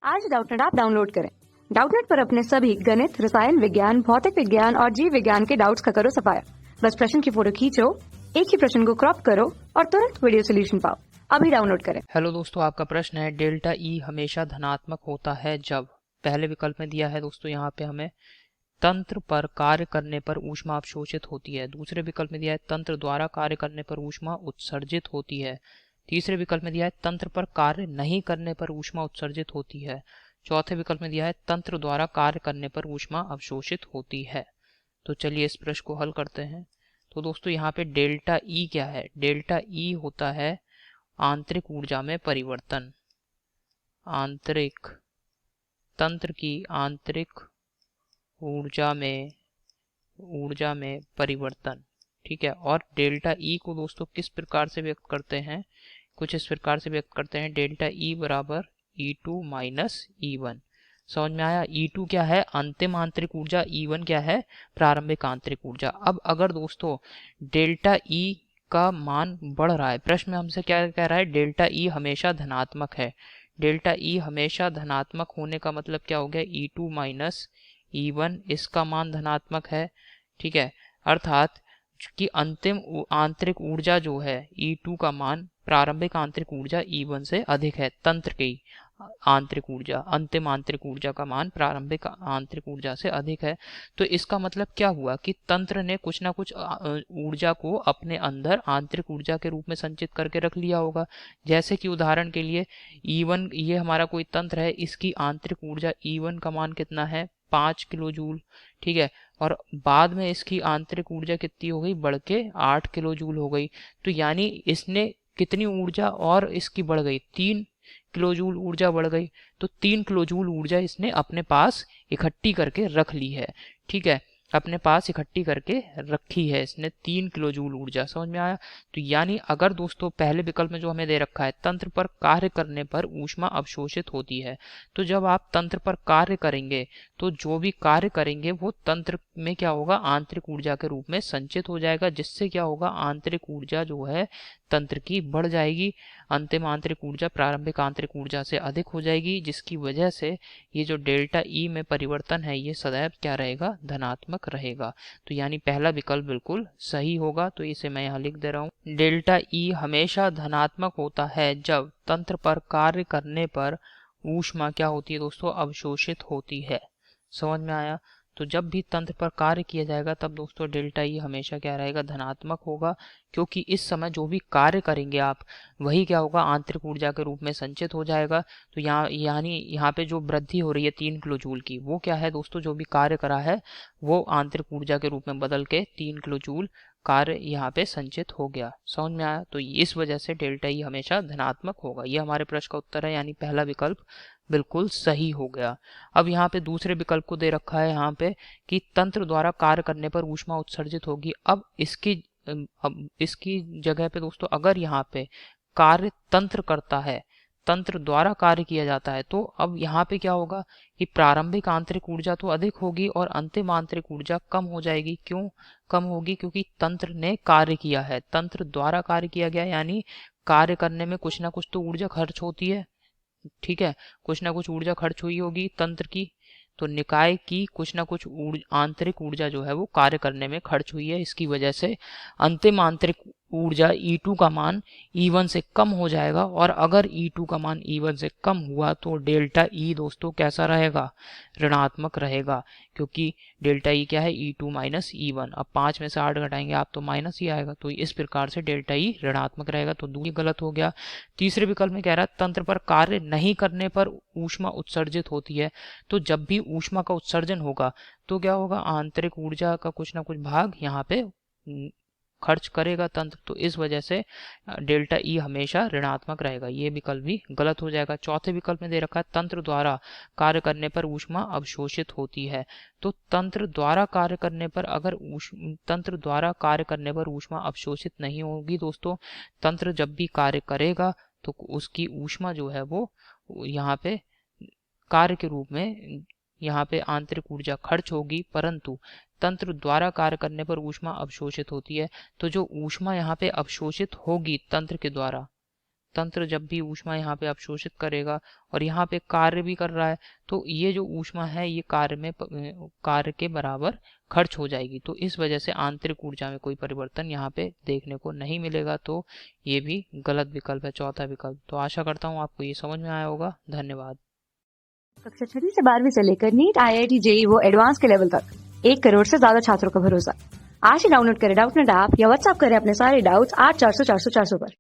आज Doubtnut app download करें। Doubtnut पर अपने सभी गणित, रसायन विज्ञान, भौतिक विज्ञान और जीव विज्ञान के डाउट्स का करो सफाया। बस प्रश्न की फोटो खींचो, एक ही प्रश्न को क्रॉप करो और तुरंत वीडियो सोल्यूशन पाओ। अभी डाउनलोड करें। हेलो दोस्तों, आपका प्रश्न है डेल्टा ई हमेशा धनात्मक होता है जब पहले विकल्प में दिया है दोस्तों यहाँ पे हमें तंत्र पर कार्य करने पर ऊष्मा अवशोषित होती है। दूसरे विकल्प में दिया है तंत्र द्वारा कार्य करने पर ऊष्मा उत्सर्जित होती है। तीसरे विकल्प में दिया है तंत्र पर कार्य नहीं करने पर ऊष्मा उत्सर्जित होती है। चौथे विकल्प में दिया है तंत्र द्वारा कार्य करने पर ऊष्मा अवशोषित होती है। तो चलिए इस प्रश्न को हल करते हैं। तो दोस्तों यहाँ पे डेल्टा ई क्या है? डेल्टा ई होता है आंतरिक ऊर्जा में परिवर्तन। आंतरिक तंत्र की आंतरिक ऊर्जा में परिवर्तन, ठीक है। और डेल्टा ई को दोस्तों किस प्रकार से व्यक्त करते हैं? कुछ इस प्रकार से व्यक्त करते हैं, डेल्टा ई बराबर E2 माइनस E1। समझ में आया? E2 क्या है? अंतिम आंतरिक ऊर्जा, E1 क्या है? प्रारंभिक आंतरिक ऊर्जा। अब अगर दोस्तों डेल्टा ई का मान बढ़ रहा है, प्रश्न में हमसे क्या कह रहा है? डेल्टा ई हमेशा धनात्मक है। डेल्टा ई हमेशा धनात्मक होने का मतलब क्या हो गया? E2 माइनस E1, इसका मान धनात्मक है, ठीक है। अर्थात कि अंतिम आंतरिक ऊर्जा जो है E2 का मान प्रारंभिक आंतरिक ऊर्जा E1 से अधिक है। तंत्र की आंतरिक ऊर्जा, अंतिम आंतरिक ऊर्जा का मान प्रारंभिक आंतरिक ऊर्जा से अधिक है। तो इसका मतलब क्या हुआ कि तंत्र ने कुछ ना कुछ ऊर्जा को अपने अंदर आंतरिक ऊर्जा के रूप में संचित करके रख लिया होगा। जैसे कि उदाहरण के लिए E1, ये हमारा कोई तंत्र है, इसकी आंतरिक ऊर्जा E1 का मान कितना है? 5 किलो जूल, ठीक है। और बाद में इसकी आंतरिक ऊर्जा कितनी हो गई? बढ़ के 8 किलो जूल हो गई। तो यानी इसने कितनी ऊर्जा और इसकी बढ़ गई? 3 किलो जूल ऊर्जा बढ़ गई। तो 3 किलो जूल ऊर्जा इसने अपने पास इकट्ठी करके रख ली है, ठीक है। अपने पास इकट्ठी करके रखी है इसने 3 किलो जूल ऊर्जा। समझ में आया? तो यानी अगर दोस्तों पहले विकल्प में जो हमें दे रखा है तंत्र पर कार्य करने पर ऊष्मा अवशोषित होती है, तो जब आप तंत्र पर कार्य करेंगे तो जो भी कार्य करेंगे वो तंत्र में क्या होगा? आंतरिक ऊर्जा के रूप में संचित हो जाएगा, जिससे क्या होगा? आंतरिक ऊर्जा जो है तंत्र की बढ़ जाएगी। अंतिम आंतरिक ऊर्जा प्रारंभिक आंतरिक ऊर्जा से अधिक हो जाएगी, जिसकी वजह से ये जो डेल्टा ई में परिवर्तन है ये सदैव क्या रहेगा? धनात्मक रहेगा। तो यानी पहला विकल्प बिल्कुल सही होगा। तो इसे मैं यहाँ लिख दे रहा हूँ, डेल्टा ई हमेशा धनात्मक होता है जब तंत्र पर कार्य करने पर ऊष्मा क्या होती है दोस्तों? अवशोषित होती है। समझ में आया? तो जब भी तंत्र पर कार्य किया जाएगा तब दोस्तों डेल्टा ई हमेशा क्या रहेगा? धनात्मक होगा, क्योंकि इस समय जो भी कार्य करेंगे आप वही क्या होगा? आंतरिक ऊर्जा के रूप में संचित हो जाएगा। तो यहाँ पे जो वृद्धि हो रही है 3 किलो जूल की, वो क्या है दोस्तों? जो भी कार्य करा है वो आंतरिक ऊर्जा के रूप में बदल के 3 किलो जूल कार्य यहाँ पे संचित हो गया। समझ में आया? तो इस वजह से डेल्टा ई हमेशा धनात्मक होगा। ये हमारे प्रश्न का उत्तर है, यानी पहला विकल्प बिल्कुल सही हो गया। अब यहाँ पे दूसरे विकल्प को दे रखा है यहाँ पे कि तंत्र द्वारा कार्य करने पर ऊष्मा उत्सर्जित होगी। अब इसकी जगह पे दोस्तों अगर यहाँ पे कार्य तंत्र करता है, तंत्र द्वारा कार्य किया जाता है, तो अब यहाँ पे क्या होगा कि प्रारंभिक आंतरिक ऊर्जा तो अधिक होगी और अंतिम आंतरिक ऊर्जा कम हो जाएगी। क्यों कम होगी? क्योंकि तंत्र ने कार्य किया है, तंत्र द्वारा कार्य किया गया, यानी कार्य करने में कुछ ना कुछ तो ऊर्जा खर्च होती है, ठीक है। कुछ ना कुछ ऊर्जा खर्च हुई होगी तंत्र की, तो निकाय की कुछ ना कुछ आंतरिक ऊर्जा जो है वो कार्य करने में खर्च हुई है। इसकी वजह से अंतिम आंतरिक ऊर्जा E2 का मान E1 से कम हो जाएगा। और अगर E2 का मान E1 से कम हुआ तो डेल्टा ई दोस्तों कैसा रहेगा? ऋणात्मक रहेगा, क्योंकि डेल्टा ई क्या है? E2 minus E1। अब 5 में से 8 घटाएंगे आप तो माइनस ही आएगा। तो इस प्रकार से डेल्टा ई ऋणात्मक रहेगा। तो दूसरी गलत हो गया। तीसरे विकल्प में कह रहा है तंत्र पर कार्य नहीं करने पर ऊष्मा उत्सर्जित होती है। तो जब भी ऊष्मा का उत्सर्जन होगा तो क्या होगा? आंतरिक ऊर्जा का कुछ ना कुछ भाग यहाँ पे खर्च करेगा तंत्र। तो इस वजह से डेल्टा ई हमेशा ऋणात्मक रहेगा। ये विकल्प भी गलत हो जाएगा। चौथे विकल्प में दे रखा है तंत्र द्वारा कार्य करने पर ऊष्मा अवशोषित होती है। तो तंत्र द्वारा कार्य करने पर तंत्र द्वारा कार्य करने पर ऊष्मा अवशोषित नहीं होगी दोस्तों। तंत्र जब भी कार्य करेगा तो उसकी ऊष्मा जो है वो यहाँ पे कार्य के रूप में यहाँ पे आंतरिक ऊर्जा खर्च होगी, परंतु तंत्र द्वारा कार्य करने पर ऊष्मा अवशोषित होती है। तो जो ऊष्मा यहाँ पे अवशोषित होगी तंत्र के द्वारा, तंत्र जब भी ऊष्मा यहाँ पे अवशोषित करेगा और यहाँ पे कार्य भी कर रहा है, तो ये जो ऊष्मा है ये कार्य के बराबर खर्च हो जाएगी। तो इस वजह से आंतरिक ऊर्जा में कोई परिवर्तन यहाँ पे देखने को नहीं मिलेगा। तो ये भी गलत विकल्प है, चौथा विकल्प। तो आशा करता हूँ आपको ये समझ में आया होगा। धन्यवाद। कक्षा 6वीं से 12वीं से लेकर नीट, IIT, JEE वो एडवांस के लेवल तक 1 करोड़ से ज्यादा छात्रों का भरोसा। आज ही डाउनलोड करें डाउटनेट ऐप या व्हाट्सएप करें अपने सारे डाउट्स 8400 400 400 पर।